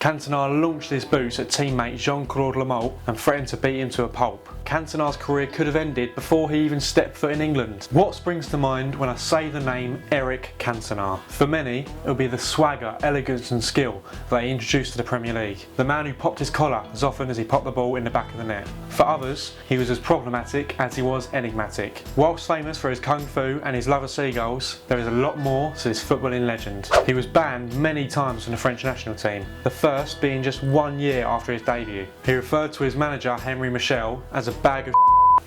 Cantona launched his boots at teammate Jean-Claude Lamalt and threatened to beat him to a pulp. Cantona's career could have ended before he even stepped foot in England. What springs to mind when I say the name Eric Cantona? For many, it'll be the swagger, elegance and skill that he introduced to the Premier League. The man who popped his collar as often as he popped the ball in the back of the net. For others, he was as problematic as he was enigmatic. Whilst famous for his kung fu and his love of seagulls, there is a lot more to this footballing legend. He was banned many times from the French national team, the first being just 1 year after his debut. He referred to his manager Henry Michel as a bag of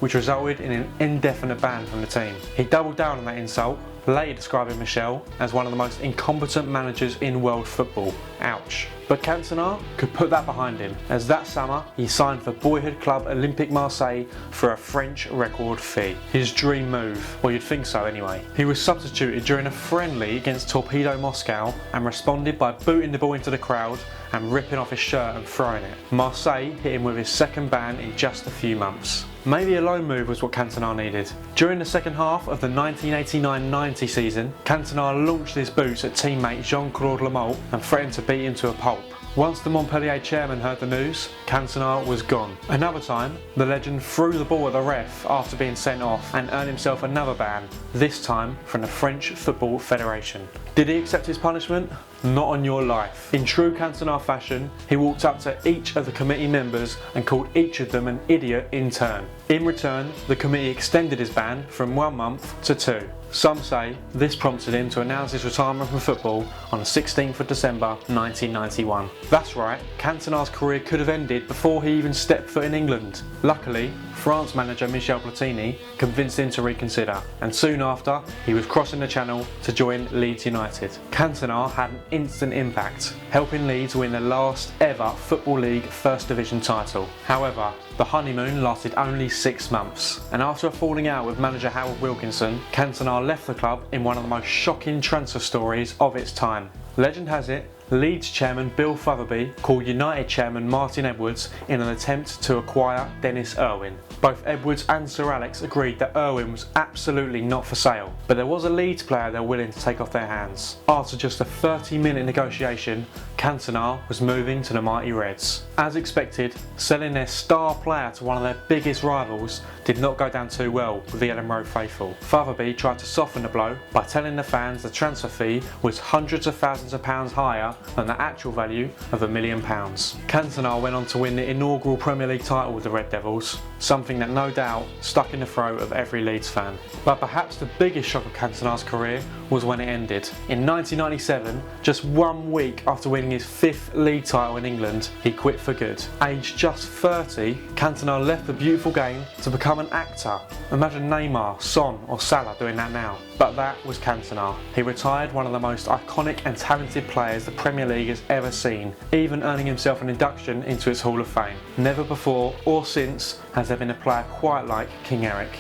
which resulted in an indefinite ban from the team. He doubled down on that insult, later describing Michel as one of the most incompetent managers in world football. Ouch. But Cantona could put that behind him, as that summer he signed for boyhood club Olympique Marseille for a French record fee. His dream move, or you'd think so anyway. He was substituted during a friendly against Torpedo Moscow and responded by booting the ball into the crowd and ripping off his shirt and throwing it. Marseille hit him with his second ban in just a few months. Maybe a loan move was what Cantona needed. During the second half of the 1989-90 season, Cantona launched his boots at teammate Jean-Claude Lamalt and threatened to beat him to a pulp. Once the Montpellier chairman heard the news, Cantona was gone. Another time, the legend threw the ball at the ref after being sent off and earned himself another ban, this time from the French Football Federation. Did he accept his punishment? Not on your life. In true Cantona fashion, he walked up to each of the committee members and called each of them an idiot in turn. In return, the committee extended his ban from 1 month to 2. Some say this prompted him to announce his retirement from football on the 16th of December 1991. That's right, Cantona's career could have ended before he even stepped foot in England. Luckily, France manager Michel Platini convinced him to reconsider, and soon after he was crossing the channel to join Leeds United. Cantona had an instant impact, helping Leeds win their last ever Football League First Division title. However, the honeymoon lasted only 6 months, and after a falling out with manager Howard Wilkinson, Cantona left the club in one of the most shocking transfer stories of its time. Legend has it, Leeds chairman Bill Fotherby called United chairman Martin Edwards in an attempt to acquire Dennis Irwin. Both Edwards and Sir Alex agreed that Irwin was absolutely not for sale, but there was a Leeds player they were willing to take off their hands. After just a 30-minute negotiation, Cantona was moving to the mighty Reds. As expected, selling their star player to one of their biggest rivals did not go down too well with the Ellen Road faithful. Fotherby tried to soften the blow by telling the fans the transfer fee was hundreds of thousands of pounds higher than the actual value of £1 million. Cantona went on to win the inaugural Premier League title with the Red Devils, something that no doubt stuck in the throat of every Leeds fan. But perhaps the biggest shock of Cantona's career was when it ended. In 1997, just 1 week after winning his 5th league title in England, he quit for good. Aged just 30, Cantona left the beautiful game to become an actor. Imagine Neymar, Son or Salah doing that now. But that was Cantona. He retired one of the most iconic and talented players the Premier League has ever seen, even earning himself an induction into its Hall of Fame. Never before or since has there been a player quite like King Eric.